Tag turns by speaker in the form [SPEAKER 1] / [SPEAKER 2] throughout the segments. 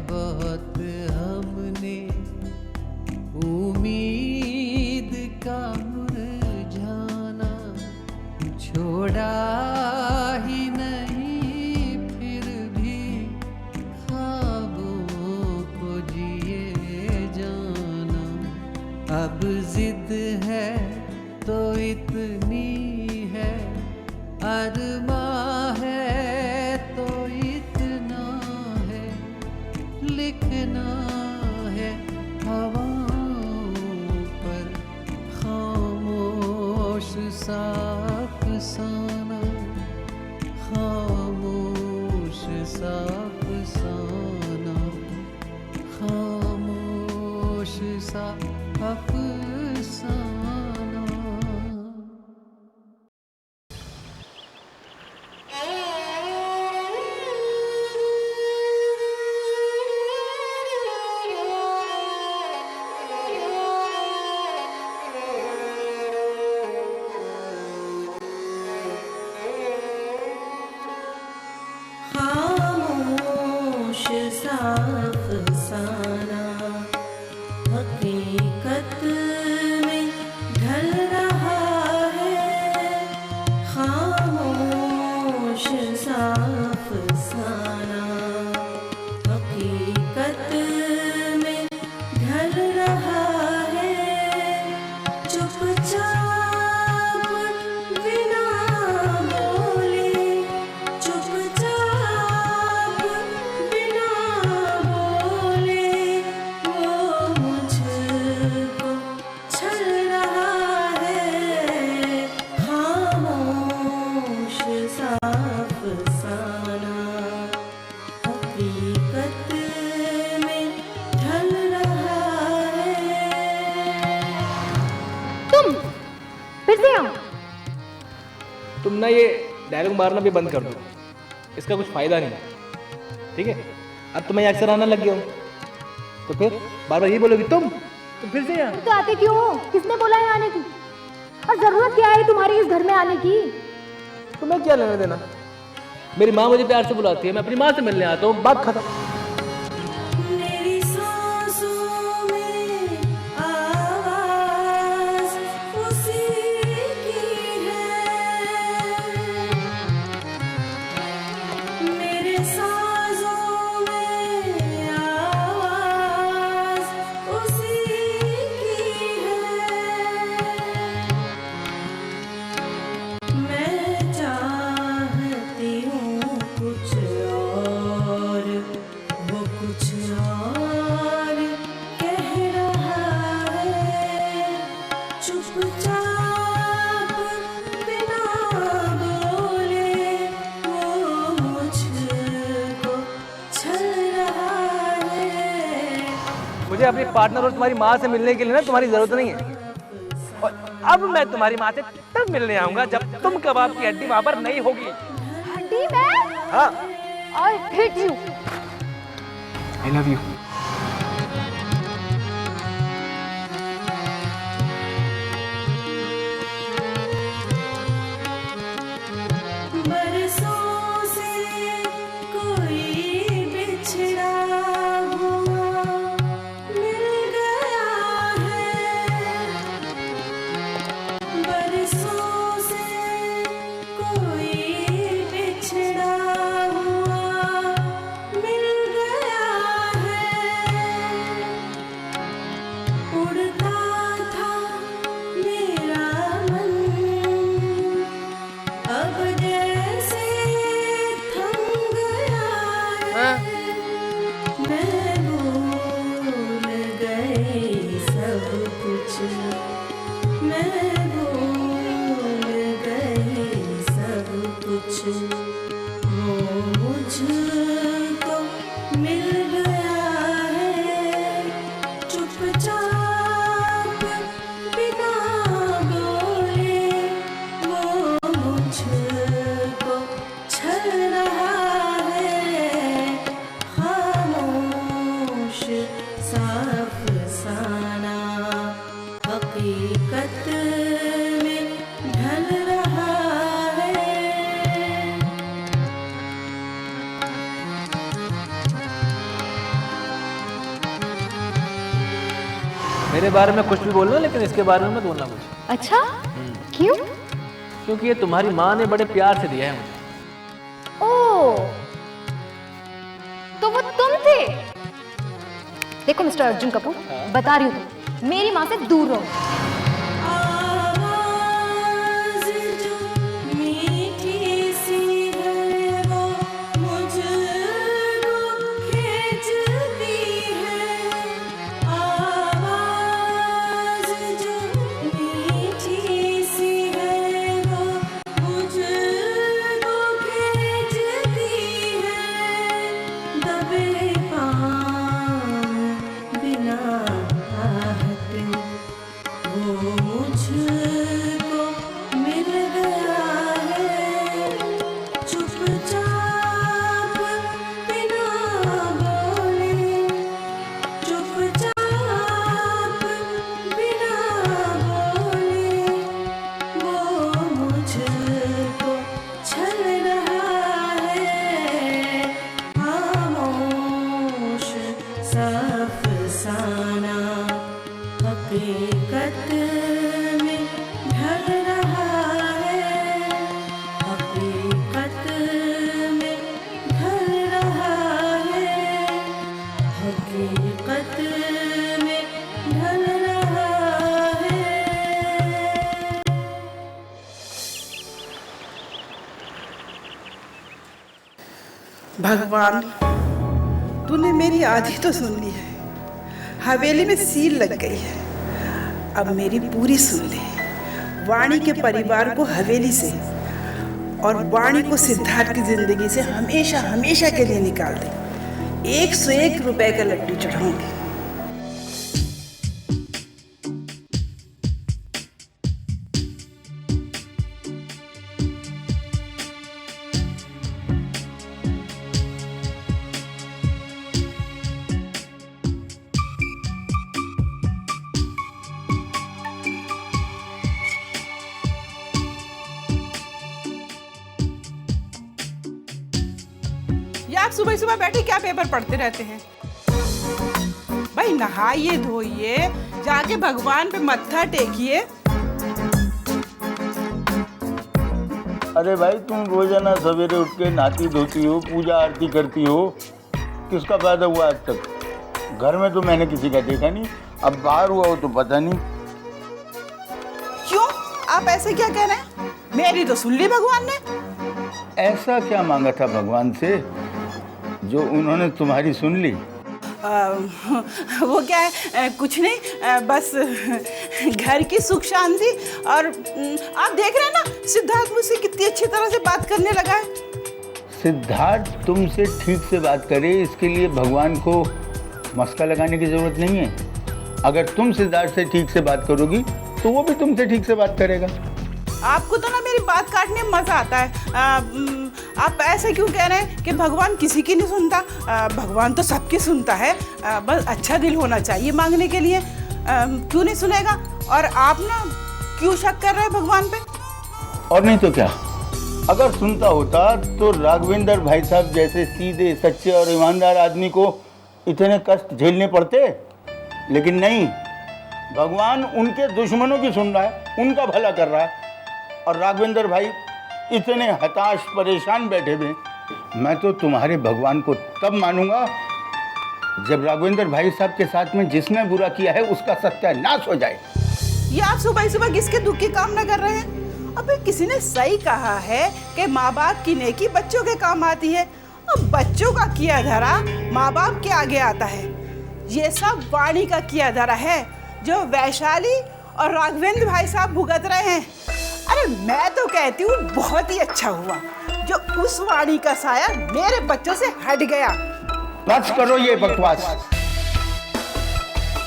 [SPEAKER 1] बहुत हमने उम्मीद का मुरझाना छोड़ा ही नहीं, फिर भी ख्वाबों को जिए जाना। अब जिद है तो इतनी है, अरमां है तो इतना है, लिखना है हवाओं पर खामोश सा अफसाना, खामोश सा अफसाना, खामोश सा अफसाना।
[SPEAKER 2] खामोश सा अफसाना हकीकत में ढल रहा है, खामोश सा अफसाना हकीकत में ढल रहा है। चुपचाप बिना बोले, चुपचाप बिना बोले वो मुझको छल रहा है, खामोश सा अफसाना हकीकत में ढल रहा है।
[SPEAKER 3] तुम फिर से आओ।
[SPEAKER 4] तुम ना ये डायलॉग मारना भी बंद कर दो, इसका कुछ फायदा नहीं, ठीक है? अब तुम्हें अक्सर आना लग गया हो तो फिर बार बार यही बोलोगी तुम फिर से यहाँ।
[SPEAKER 3] तो आते क्यों हो? किसने बोला है आने की? और जरूरत क्या है तुम्हारी इस घर में आने की?
[SPEAKER 4] तुम्हें क्या लेना देना? मेरी माँ मुझे प्यार से बुलाती है, मैं अपनी माँ से मिलने आता हूँ, बात खत्म।
[SPEAKER 2] मेरी सांसों में आवाज उसी की है, मेरे सांसों में आवाज उसी की है। मैं चाहती हूँ कुछ और, वो कुछ और कह रहा है। चुपचाप बिना बोले वो मुझको छल रहा है।
[SPEAKER 4] मुझे अपने पार्टनर और तुम्हारी माँ से मिलने के लिए ना तुम्हारी जरूरत नहीं है, और अब मैं तुम्हारी माँ से तब मिलने आऊंगा जब तुम कबाब की हड्डी वहां पर नहीं होगी।
[SPEAKER 3] हड्डी में?
[SPEAKER 4] हाँ,
[SPEAKER 3] I hate you.
[SPEAKER 4] I love you.
[SPEAKER 2] बरसों से कोई बिछड़ा हुआ मिल गया है, बरसों से कोई बिछड़ा हुआ मिल गया है।
[SPEAKER 4] मेरे बारे में कुछ भी बोलना, लेकिन इसके बारे में मत बोलना कुछ।
[SPEAKER 3] अच्छा, क्यों?
[SPEAKER 4] क्योंकि ये तुम्हारी माँ ने बड़े प्यार से दिया है मुझे।
[SPEAKER 3] ओ, तो वो तुम थे? देखो मिस्टर अर्जुन कपूर, बता रही हूँ तुम मेरी माँ से दूर रहो।
[SPEAKER 2] आवाज़ जो मीठी सी है वो मुझको खींचती है। आवाज़ जो मीठी सी है वो मुझको खींचती है। दबे पाँव बिना आहट वो मुझको मिल गया है। चुपचाप बिना बोले, चुपचाप बिना बोले वो मुझको छल रहा है। खामोश सा अफसाना हकीकत में ढल रहा है। हकीकत में ढल रहा है। हकीकत में ढल रहा है।
[SPEAKER 5] भगवान, तूने मेरी आधी तो सुन ली है। हवेली में सील लग गई है, अब मेरी पूरी सुन ले। वाणी के परिवार को हवेली से और वाणी को सिद्धार्थ की जिंदगी से हमेशा हमेशा के लिए निकाल दे। 101 रुपए का लड्डू चढ़ाऊंगी। ये आप सुबह सुबह बैठे क्या पेपर पढ़ते रहते हैं? भाई नहाइए धोइए, जाके भगवान पे मत्था टेकिए।
[SPEAKER 6] अरे भाई, तुम रोजाना सवेरे उठ के नहाती धोती हो, पूजा आरती करती हो, किसका फायदा हुआ आज तक? घर में तो मैंने किसी का देखा नहीं, अब बाहर हुआ हो तो पता नहीं।
[SPEAKER 5] क्यों आप ऐसे क्या कह रहे हैं? मेरी तो सुन ली भगवान ने।
[SPEAKER 6] ऐसा क्या मांगा था भगवान से जो उन्होंने तुम्हारी सुन ली?
[SPEAKER 5] वो क्या है, कुछ नहीं, बस घर की सुख शांति। और आप देख रहे हैं ना, सिद्धार्थ मुझसे कितनी अच्छी तरह से बात करने लगा है।
[SPEAKER 6] सिद्धार्थ तुमसे ठीक से बात करे, इसके लिए भगवान को मस्का लगाने की जरूरत नहीं है। अगर तुम सिद्धार्थ से ठीक से बात करोगी तो वो भी तुमसे ठीक से बात करेगा।
[SPEAKER 5] आपको तो ना मेरी बात काटने में मजा आता है। आप ऐसे क्यों कह रहे हैं कि भगवान किसी की नहीं सुनता? भगवान तो सबकी सुनता है। बस अच्छा दिल होना चाहिए मांगने के लिए। क्यों नहीं सुनेगा? और आप ना क्यों शक कर रहे हैं भगवान पे?
[SPEAKER 6] और नहीं तो क्या, अगर सुनता होता तो राघवेंद्र भाई साहब जैसे सीधे सच्चे और ईमानदार आदमी को इतने कष्ट झेलने पड़ते। लेकिन नहीं, भगवान उनके दुश्मनों की सुन रहा है, उनका भला कर रहा है। और राघवेंद्र भाई इतने हताश परेशान बैठे हुए। मैं तो तुम्हारे भगवान को तब मानूंगा जब राघवेंद्र भाई साहब के साथ में जिसने बुरा किया है उसका सत्यानाश हो जाए।
[SPEAKER 5] ये आप सुबह सुबह किसके दुख की कामना कर रहे हैं? अबे किसी ने सही कहा है कि माँ बाप की नेकी बच्चों के काम आती है। अब बच्चों का किया धरा माँ बाप के आगे आता है। ये सब वाणी का किया धरा है जो वैशाली और राघवेंद्र भाई साहब भुगत रहे हैं। अरे मैं तो कहती हूँ बहुत ही अच्छा हुआ जो उस वाणी का साया मेरे बच्चों से हट गया।
[SPEAKER 6] बस करो ये बकवास।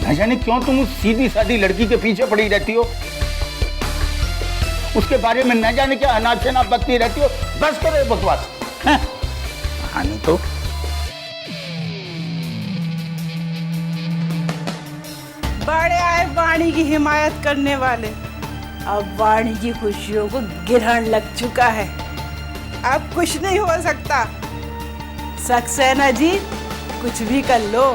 [SPEAKER 6] न जाने क्यों तुम उस सीधी सादी लड़की के पीछे पड़ी रहती हो, उसके बारे में न जाने क्या अनाप शनाप बकती रहती हो। बस करो ये बकवास। नहीं तो
[SPEAKER 5] बड़े आए वाणी की हिमायत करने वाले। अब वाणी की खुशियों को गिरहण लग चुका है। अब कुछ नहीं हो सकता। सक्सेना जी कुछ भी कर लो।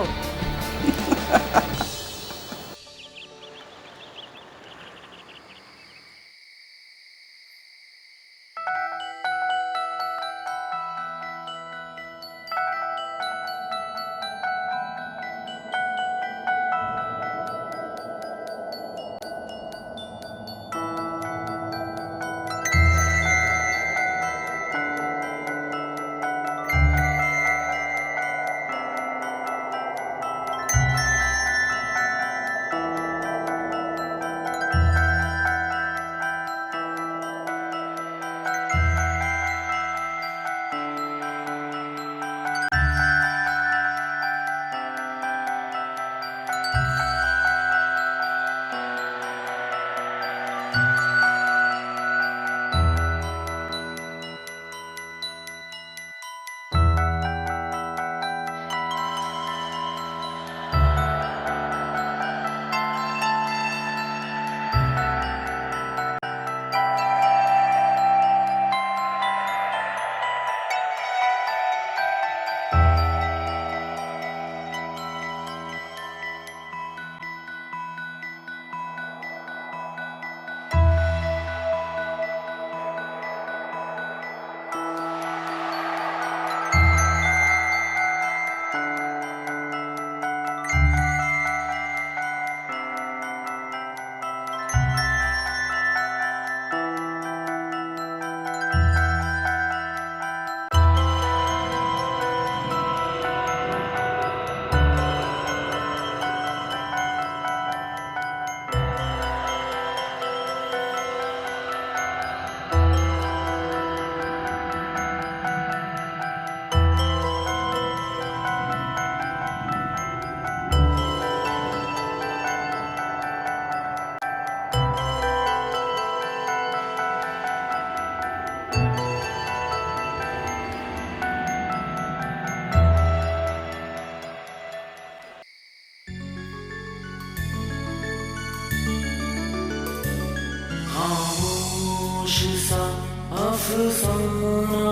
[SPEAKER 7] अफसाना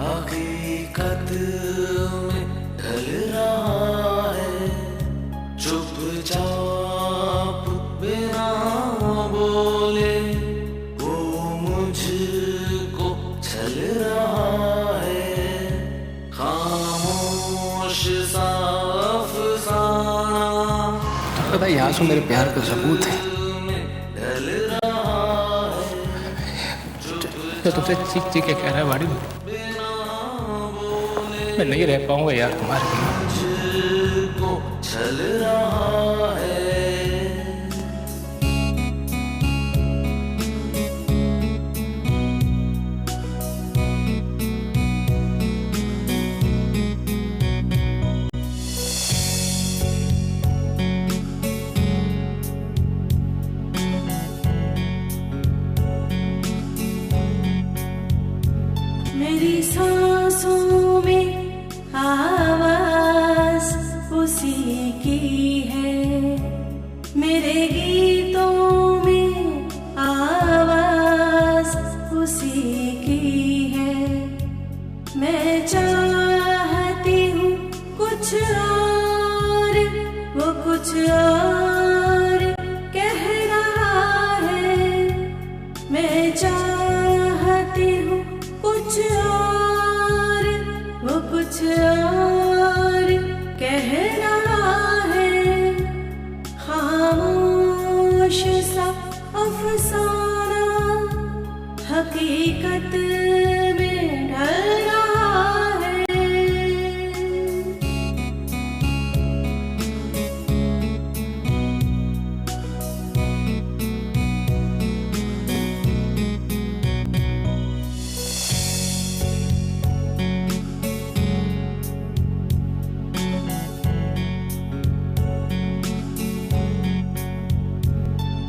[SPEAKER 7] हकीकत में ढल रहा है, चुपचाप बिना बोले वो मुझको छल रहा है, खामोश सा अफसाना
[SPEAKER 4] पता है आंसू मेरे प्यार का सबूत है।
[SPEAKER 7] ढल रहा है,
[SPEAKER 4] मैं तुमसे चीख चीख के कह रहा है बाड़ी, मैं नहीं रह पाऊंगा यार तुम्हारे बिना।
[SPEAKER 7] मुझको छल रहा है।
[SPEAKER 2] मेरी सांसों में आवाज उसी की है, मेरे गीतों में आवाज उसी की है, मैं चाहती हूँ कुछ और, वो कुछ और कह रहा है, मैं चाहती हूँ कुछ और, वो कुछ और कह रहा है, खामोश सा अफसाना हकीकत में ढल रहा है।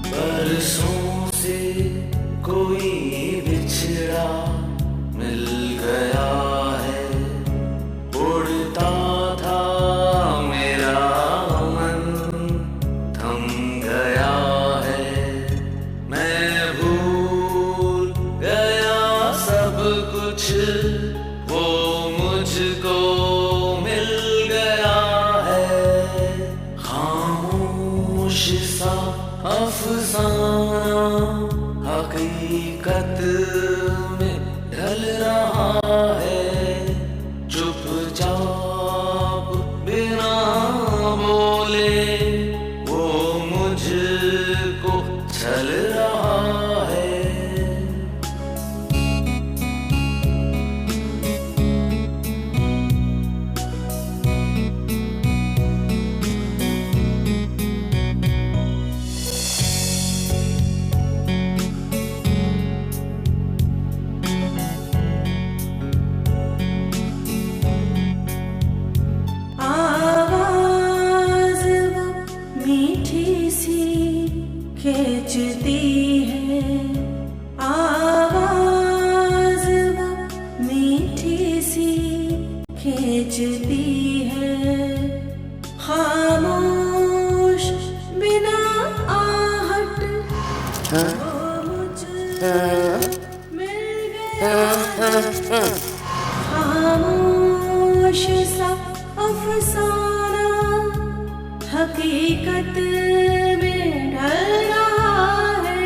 [SPEAKER 7] बरसों से कोई बिछड़ा मिल गया है, उड़ता था मेरा मन थम गया है, मैं भूल गया सब कुछ, वो मुझको मिल गया है, खामोश सा अफसाना हकीकत में ढल रहा है, चुपचाप बिना बोले वो मुझको छल रहा है।
[SPEAKER 2] आवाज वो मीठी सी खींचती है, आवाज वो मीठी सी खींचती है, खामोश बिना आहट वो मुझको मिल गया, खामोश सा अफसाना हकीकत में ढल रहा है।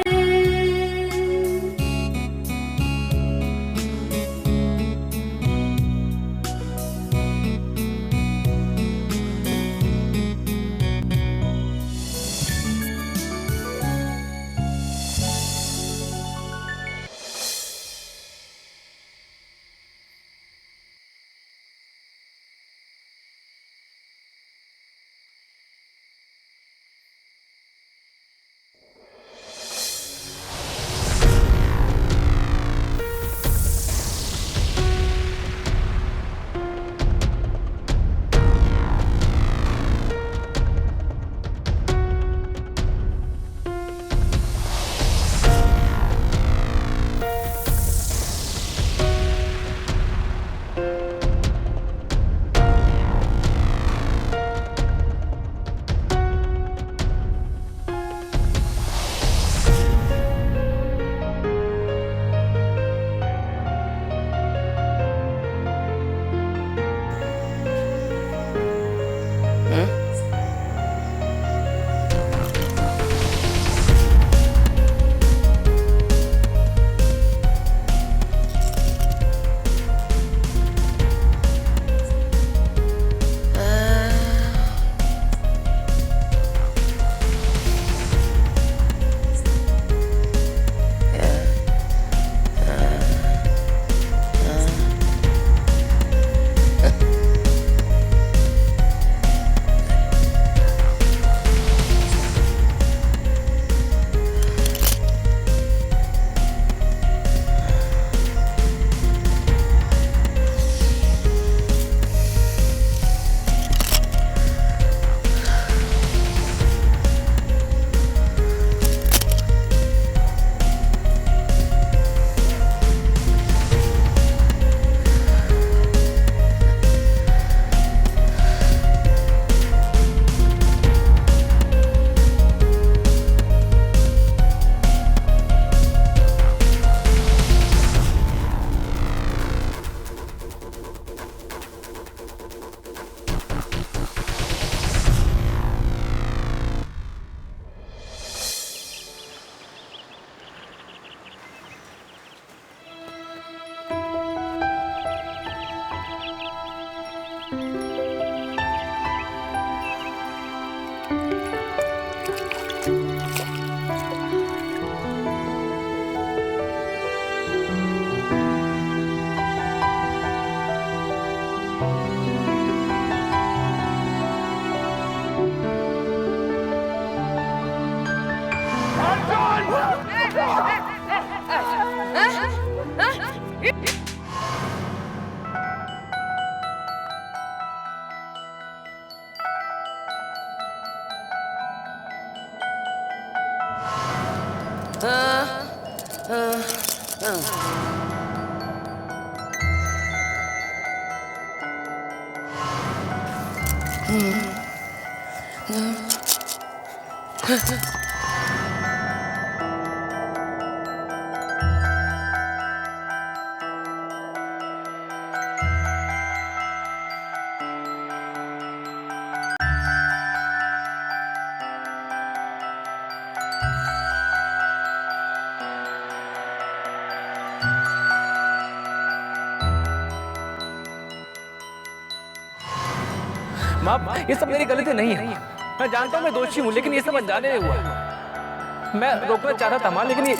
[SPEAKER 4] माँ, ये सब मेरी गलती नहीं है। मैं जानता हूँ मैं दोषी हूँ, लेकिन ये सब अनजाने हुआ है। मैं रोकना चाह रहा था माँ, लेकिन ये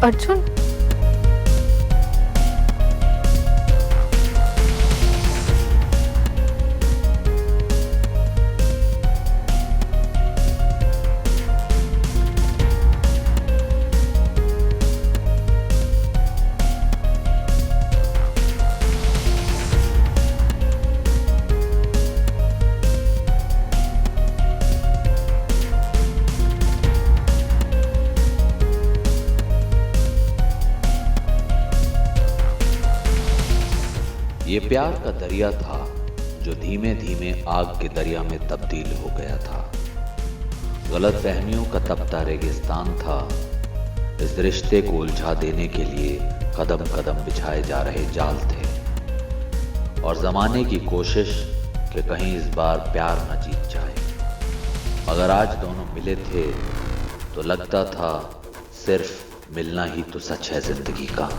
[SPEAKER 3] अर्जुन,
[SPEAKER 8] ये प्यार का दरिया था जो धीमे धीमे आग के दरिया में तब्दील हो गया था। गलतफहमियों का तपता रेगिस्तान था। इस रिश्ते को उलझा देने के लिए कदम कदम बिछाए जा रहे जाल थे और जमाने की कोशिश कि कहीं इस बार प्यार न जीत जाए। अगर आज दोनों मिले थे तो लगता था सिर्फ मिलना ही तो सच है जिंदगी का।